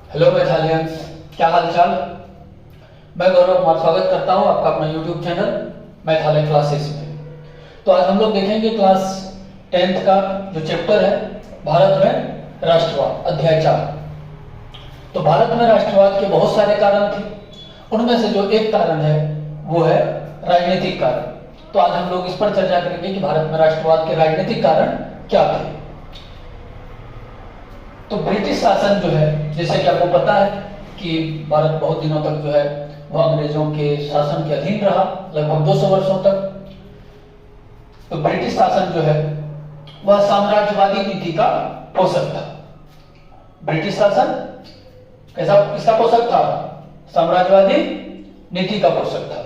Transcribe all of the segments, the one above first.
Hello मेथालियंस, क्या हाल चाल। मैं गौरव कुमार स्वागत करता हूं आपका अपना यूट्यूब चैनल मेथालय क्लासेस में। तो आज हम लोग देखेंगे क्लास 10th का जो चैप्टर है भारत में राष्ट्रवाद, अध्याय 4। तो भारत में राष्ट्रवाद के बहुत सारे कारण थे, उनमें से जो एक कारण है वो है राजनीतिक कारण। तो आज हम लोग इस पर चर्चा करेंगे कि भारत में राष्ट्रवाद के राजनीतिक कारण क्या थे। तो ब्रिटिश शासन जो है, जैसे कि आपको पता है कि भारत बहुत दिनों तक जो है वह अंग्रेजों के शासन के अधीन रहा, लगभग 200 वर्षों तक। तो ब्रिटिश शासन जो है वह साम्राज्यवादी नीति का पोषक था। ब्रिटिश शासन कैसा, किसका पोषक था? साम्राज्यवादी नीति का पोषक था।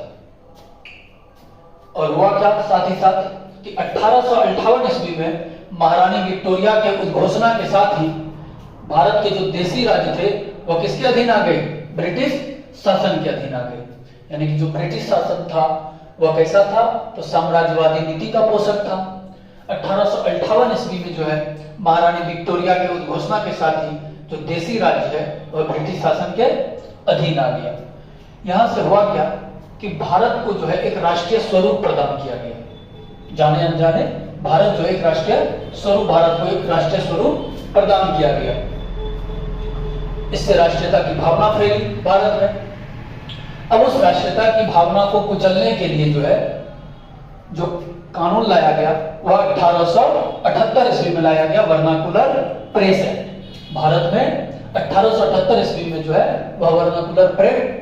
और हुआ क्या साथ ही साथ कि 1858 ईस्वी में महारानी विक्टोरिया के उद्घोषणा के साथ ही भारत के जो देशी राज्य थे वह किसके अधीन आ गए? ब्रिटिश शासन के अधीन आ गए। यानी कि जो ब्रिटिश शासन था वह कैसा था? तो साम्राज्यवादी नीति का पोषक था। 1858 ईस्वी में जो है महारानी विक्टोरिया के उद्घोषणा के साथ ही जो देशी राज्य है वह ब्रिटिश शासन के अधीन आ गया। यहां से हुआ क्या कि भारत को जो है एक राष्ट्रीय स्वरूप प्रदान किया गया। जाने अनजाने भारत जो एक राष्ट्रीय स्वरूप, भारत को एक राष्ट्रीय स्वरूप प्रदान किया गया। इससे राष्ट्रीयता की भावना फैली भारत में। अब उस राष्ट्रीयता की भावना को कुचलने के लिए जो है जो कानून लाया गया वह 1878 ईस्वी में लाया गया, वर्नाकुलर प्रेस एक्ट। भारत में 1878 ईस्वी में जो है वह वर्नाकुलर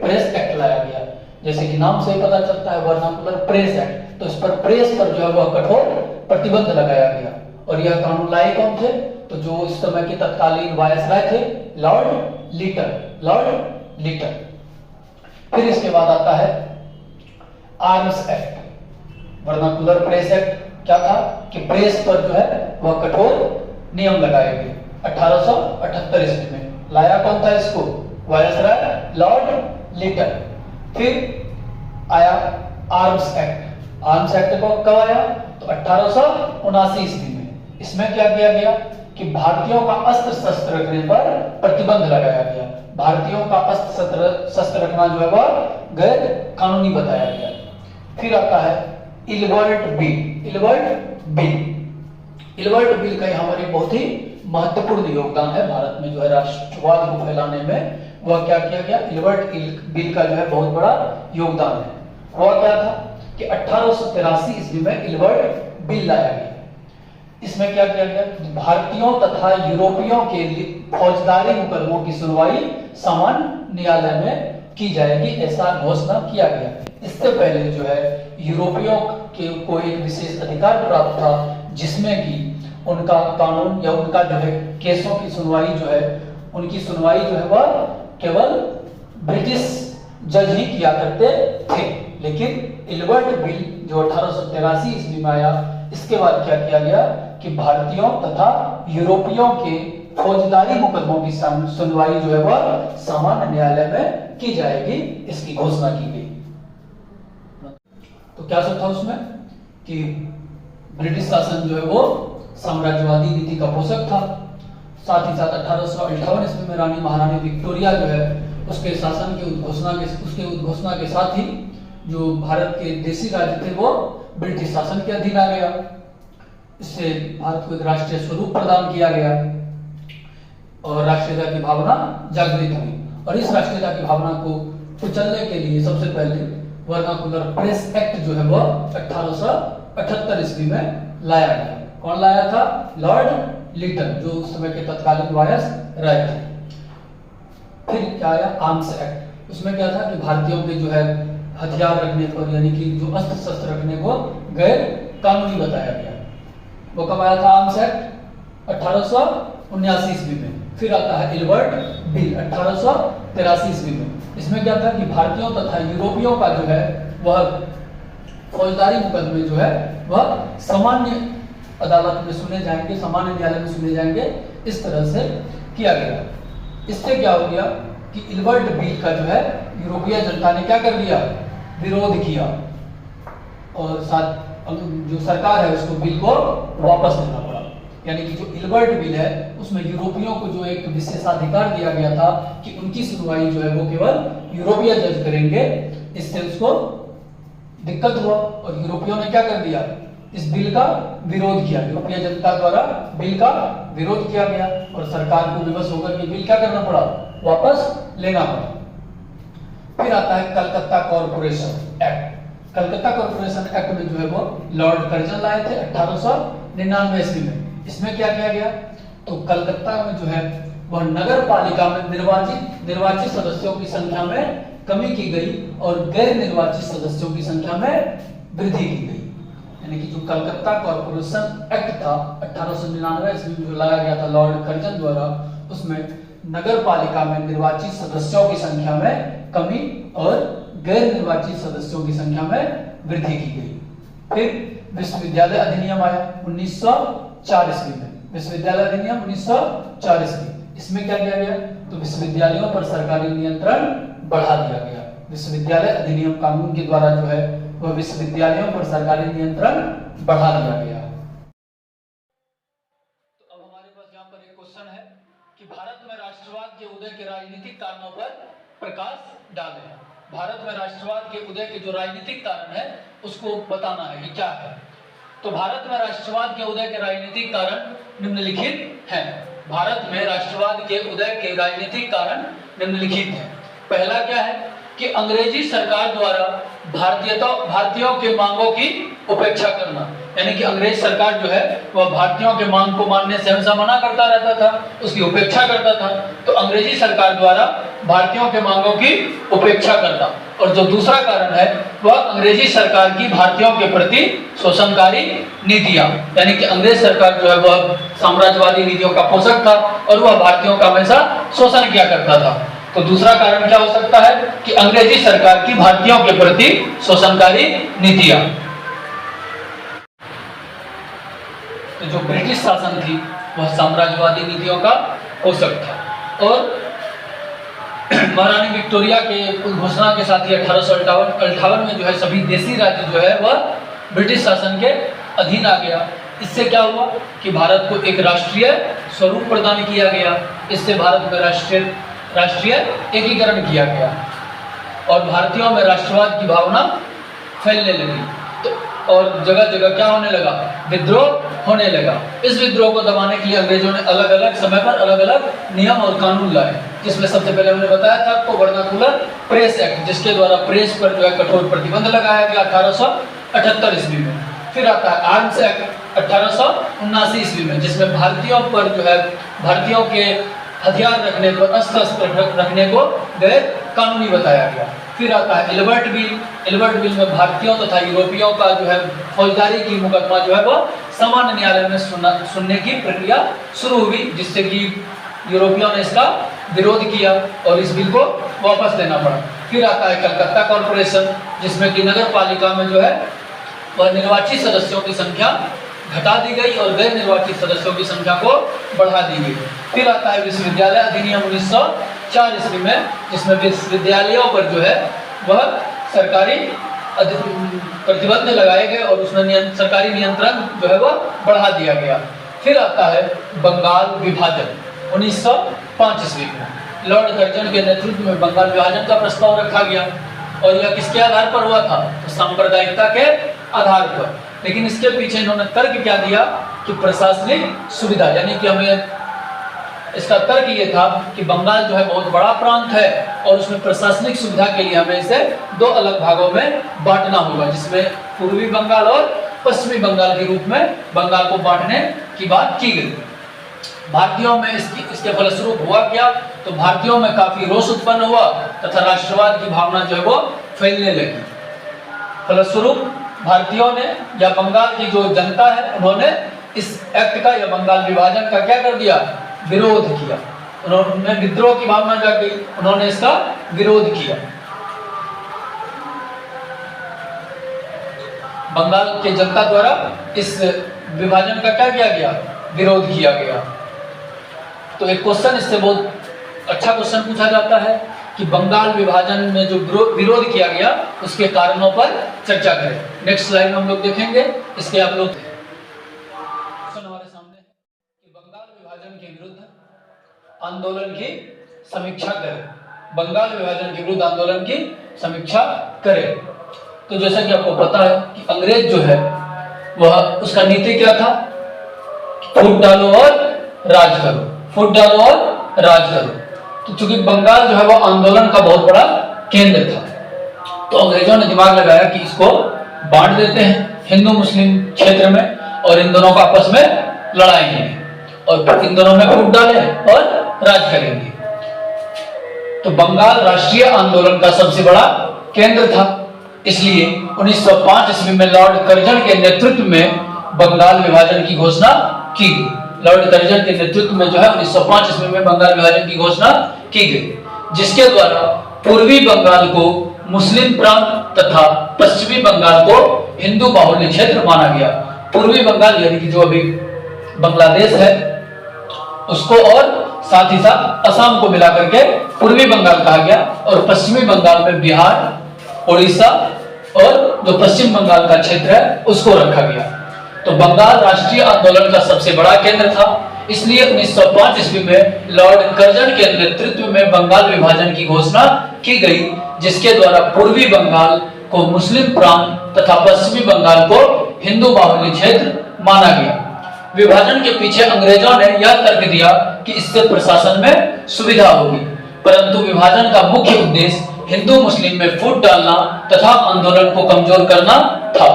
प्रेस एक्ट लाया गया। जैसे कि नाम से ही पता चलता है वर्नाकुलर प्रेस एक्ट, तो इस पर प्रेस पर जो है वह कठोर प्रतिबंध लगाया गया। और यह कानून लाए कौन थे? तो जो इस समय के तत्कालीन वायसराय थे, लॉर्ड लिटन। फिर इसके बाद आता है arms act. Vernacular press act क्या था कि प्रेस पर जो है वह कठोर नियम लगाए गए। 1878 ईस्वी में लाया कौन था इसको? Viceroy Lord Lytton. फिर आया आर्म्स एक्ट। आर्म्स एक्ट को कब आया? तो 1879 ईस्वी में। इसमें क्या किया गया कि भारतीयों का अस्त्र शस्त्र रखने पर प्रतिबंध लगाया गया। भारतीयों का अस्त्र शस्त्र रखना जो है वह गैर कानूनी बताया गया। फिर आता है इल्बर्ट बिल का हमारे बहुत ही महत्वपूर्ण योगदान है भारत में जो है राष्ट्रवाद को फैलाने में। वह क्या किया गया? इल्बर्ट बिल का जो है बहुत बड़ा योगदान है। वह क्या था कि 1883 ईस्वी में इल्बर्ट बिल लाया गया। इसमें क्या किया गया? भारतीयों तथा यूरोपियों के फौजदारी मुकदमों की सुनवाई सामान्य न्यायालय में की जाएगी, ऐसा घोषणा किया गया। इससे पहले जो है यूरोपियों को एक विशेष अधिकार प्राप्त था जिसमें कि उनका कानून या उनका जो है केसों की सुनवाई जो है, उनकी सुनवाई जो है वह केवल ब्रिटिश जज ही किया करते थे। लेकिन इल्बर्ट बिल जो 1883 ईस्वी में आया, इसके बाद क्या किया गया कि भारतीयों तथा यूरोपियों के फौजदारी मुकदमों की सुनवाई जो है वह सामान्य न्यायालय में की जाएगी, इसकी घोषणा की गई। तो क्या सब था उसमें कि ब्रिटिश शासन जो है वो साम्राज्यवादी नीति का पोषक था। साथ ही साथ 1858 ईस्वी में रानी महारानी विक्टोरिया जो है उसके शासन की उद्घोषणा के साथ ही जो भारत के देशी राज्य थे वो ब्रिटिश शासन के अधीन आ गया। इससे भारत को एक राष्ट्रीय स्वरूप प्रदान किया गया और राष्ट्रीयता की भावना जागृत हुई। और इस राष्ट्रीयता की भावना को कुचलने के लिए सबसे पहले वर्नाकुलर प्रेस एक्ट जो है वह 1878 ईस्वी में लाया गया। कौन लाया था? लॉर्ड लिटन, जो उस समय के तत्कालीन वायसराय थे। फिर क्या आया? Arms act. उसमें क्या था कि भारतीयों के जो है हथियार रखने पर, यानी कि जो अस्त्र शस्त्र रखने को गैर कानूनी बताया गया। वो कब आया था? आर्म्स एक्ट 1879 ईस्वी में। फिर आता है इल्बर्ट बिल 1883 ईस्वी में। इसमें क्या था कि भारतीयों तथा यूरोपियों का जो है वह फौजदारी मुकदमे जो है वह सामान्य अदालत में सुने जाएंगे, सामान्य न्यायालय में सुने जाएंगे, इस तरह से किया गया। इससे क्या हो गया कि इल्बर्ट बिल का जो है यूरोपीय जनता ने क्या कर दिया? विरोध किया और साथ जो सरकार है उसको बिल को वापस लेना पड़ा। यानी कि जो इल्बर्ट बिल है उसमें यूरोपियों को जो एक विशेषाधिकार दिया गया था कि उनकी सुनवाई जो है वो केवल यूरोपीय जज करेंगे, इससे उसको दिक्कत हुआ और यूरोपियों ने क्या कर दिया, इस बिल का विरोध किया। यूरोपीय जनता द्वारा बिल का विरोध किया गया और सरकार को विवश होकर के बिल क्या करना पड़ा, वापस लेना पड़ा। फिर आता है Calcutta corporation act. Calcutta corporation act में जो है वो लॉर्ड कर्जन लाए थे 1899 ईस्वी में। इसमें क्या किया गया, तो कलकत्ता में जो है वह नगर पालिका में निर्वाचित सदस्यों की संख्या में कमी की गई और गैर निर्वाचित सदस्यों की संख्या में वृद्धि की गई। यानी कि जो कलकत्ता कॉर्पोरेशन एक्ट था 1899 ईस्वी में जो लाया गया था लॉर्ड कर्जन द्वारा, उसमें नगर पालिका में निर्वाचित सदस्यों की संख्या में कमी और गैर निर्वाचित सदस्यों की संख्या में वृद्धि की गई। फिर विश्वविद्यालय अधिनियम आया 1904 ईस्वी में। विश्वविद्यालय अधिनियम 1904 ईस्वी, इसमें क्या किया गया, तो विश्वविद्यालयों पर सरकारी नियंत्रण बढ़ा दिया गया। विश्वविद्यालय अधिनियम कानून के द्वारा जो है वह विश्वविद्यालयों पर सरकारी नियंत्रण बढ़ा दिया गया। तो अब हमारे पास यहाँ पर एक क्वेश्चन है कि भारत में राष्ट्रवाद के उदय के राजनीतिक कारणों पर प्रकाश डालें। भारत में राष्ट्रवाद के उदय के जो राजनीतिक कारण है उसको बताना है कि क्या है। तो भारत में राष्ट्रवाद के उदय के राजनीतिक कारण निम्नलिखित हैं। भारत में राष्ट्रवाद के उदय के राजनीतिक कारण निम्नलिखित हैं। पहला क्या है कि अंग्रेजी सरकार द्वारा भारतीयों के मांगों की उपेक्षा करना। यानी कि अंग्रेज सरकार जो है वह भारतीयों के मांग को मानने से हमेशा मना करता रहता था, उसकी उपेक्षा करता था। तो अंग्रेजी सरकार द्वारा भारतीयों के मांगों की उपेक्षा करना। और जो दूसरा कारण है वह अंग्रेजी सरकार की भारतीयों के प्रति शोषणकारी नीतियां। यानी कि अंग्रेज सरकार जो है वह साम्राज्यवादी नीतियों का पोषक था और वह भारतीयों का हमेशा शोषण किया करता था। तो दूसरा कारण क्या हो सकता है कि अंग्रेजी सरकार की भारतीयों के प्रति शोषणकारी नीतियां। तो जो ब्रिटिश शासन थी वह साम्राज्यवादी नीतियों का पोषक था। और महारानी विक्टोरिया के घोषणा के साथ ही 1858 में जो है सभी देशी राज्य जो है वह ब्रिटिश शासन के अधीन आ गया। इससे क्या हुआ कि भारत को एक राष्ट्रीय स्वरूप प्रदान किया गया। इससे भारत में राष्ट्रीय एकीकरण किया गया और भारतीयों में राष्ट्रवाद की भावना फैलने लगी। तो और जगह जगह क्या होने लगा, विद्रोह होने लगा। इस विद्रोह को दबाने के लिए अंग्रेजों ने अलग अलग समय पर अलग अलग नियम और कानून लाए, जिसमें सबसे पहले मैंने बताया था आपको वर्नाकुलर प्रेस एक्ट, जिसके द्वारा प्रेस पर जो है कठोर प्रतिबंध लगाया गया 1878 ईस्वी में। फिर आता है आर्म्स एक्ट 1879 ईस्वी में, जिसमें भारतीयों पर जो है भारतीयों के हथियार रखने को, अस्त्र रखने को गैर कानूनी बताया गया। फिर आता है इल्बर्ट बिल। इल्बर्ट बिल में भारतीयों तथा यूरोपियों का जो है फौजदारी की मुकदमा जो है वो सामान्य न्यायालय में सुनने की प्रक्रिया शुरू हुई, जिससे कि यूरोपियों ने इसका विरोध किया और इस बिल को वापस लेना पड़ा। फिर आता है कलकत्ता कॉर्पोरेशन, जिसमें कि नगर पालिका में जो है वह निर्वाचित सदस्यों की संख्या घटा दी गई और गैर निर्वाचित सदस्यों की संख्या को बढ़ा दी गई। फिर आता है विश्वविद्यालय अधिनियम 1904 ईस्वी में, जिसमें विश्वविद्यालयों पर जो है वह सरकारी प्रतिबंध लगाए गए और उसमें सरकारी नियंत्रण जो है वह बढ़ा दिया गया। फिर आता है बंगाल विभाजन 1905 ईस्वी में। लॉर्ड कर्जन के नेतृत्व में बंगाल विभाजन का प्रस्ताव रखा गया और यह किसके आधार पर हुआ था, तो सांप्रदायिकता के आधार पर। लेकिन इसके पीछे इन्होंने तर्क क्या दिया कि प्रशासनिक सुविधा, यानी कि हमें इसका तर्क ये था कि बंगाल जो है बहुत बड़ा प्रांत है और उसमें प्रशासनिक सुविधा के लिए हमें इसे दो अलग भागों में बांटना होगा, जिसमें पूर्वी बंगाल और पश्चिमी बंगाल के रूप में बंगाल को बांटने की बात की गई। भारतीयों में इसके फलस्वरूप हुआ क्या, तो भारतीयों में काफी रोष उत्पन्न हुआ तथा राष्ट्रवाद की भावना जो है वो फैलने लगी। फलस्वरूप भारतीयों ने या बंगाल की जो जनता है उन्होंने इस एक्ट का या बंगाल विभाजन का क्या कर दिया, विरोध किया। उन्होंने विद्रोह की भावना जाग गई, उन्होंने इसका विरोध किया। बंगाल के जनता द्वारा इस विभाजन का क्या किया गया, विरोध किया गया। तो एक क्वेश्चन इससे बहुत अच्छा क्वेश्चन पूछा जाता है कि बंगाल विभाजन में जो विरोध किया गया उसके कारणों पर चर्चा करें। नेक्स्ट स्लाइड में हम लोग देखेंगे इसके आप लोग आंदोलन की समीक्षा करे, बंगाल विभाजन के विरुद्ध आंदोलन की समीक्षा करे। तो जैसा कि आपको पता है कि अंग्रेज जो है वह उसका नीति क्या था, फूट डालो और राज करो, फूट डालो और राज करो। तो चूंकि बंगाल जो है वो आंदोलन का बहुत बड़ा केंद्र था, तो अंग्रेजों ने दिमाग लगाया कि इसको बांट देते हैं हिंदू मुस्लिम क्षेत्र में और इन दोनों को आपस में लड़ाएंगे और फिर इन दोनों में फूट डालें और राज करेंगे। तो बंगाल राष्ट्रीय आंदोलन का सबसे बड़ा केंद्र था, इसलिए 1905 ईस्वी में लॉर्ड कर्जन के नेतृत्व में बंगाल विभाजन की घोषणा की गई। लॉर्ड कर्जन के नेतृत्व में जो है 1905 ईस्वी में बंगाल विभाजन की घोषणा की गई, जिसके द्वारा पूर्वी बंगाल को मुस्लिम प्रांत तथा पश्चिमी बंगाल को हिंदू बाहुल्य क्षेत्र माना गया। पूर्वी बंगाल यानी कि जो अभी बांग्लादेश है उसको और साथ ही साथ असम को मिलाकर के पूर्वी बंगाल कहा गया और पश्चिमी बंगाल में बिहार, उड़ीसा और जो पश्चिम बंगाल का क्षेत्र है उसको रखा गया। तो बंगाल राष्ट्रीय आंदोलन का सबसे बड़ा केंद्र था, इसलिए 1905 ईस्वी में लॉर्ड कर्जन के नेतृत्व में बंगाल विभाजन की घोषणा की गई, जिसके द्वारा पूर्वी बंगाल को मुस्लिम प्रांत तथा पश्चिमी बंगाल को हिंदू बाहुल्य क्षेत्र माना गया। विभाजन के पीछे अंग्रेजों ने यह तर्क दिया कि इससे प्रशासन में सुविधा होगी, परंतु विभाजन का मुख्य उद्देश्य हिंदू मुस्लिम में फूट डालना तथा आंदोलन को कमजोर करना था।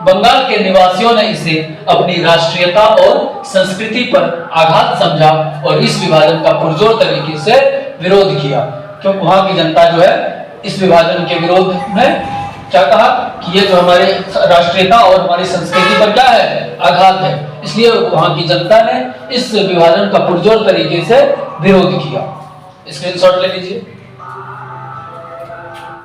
बंगाल के निवासियों ने इसे अपनी राष्ट्रीयता और संस्कृति पर आघात समझा और इस विभाजन का पुरजोर तरीके से विरोध किया, क्योंकि वहां की जनता जो है इस विभाजन के विरोध में क्या कहा कि ये जो हमारे राष्ट्रीयता और हमारी संस्कृति पर क्या है, आघात है, इसलिए वहां की जनता ने इस विभाजन का पुरजोर तरीके से विरोध किया। स्क्रीनशॉट ले लीजिए।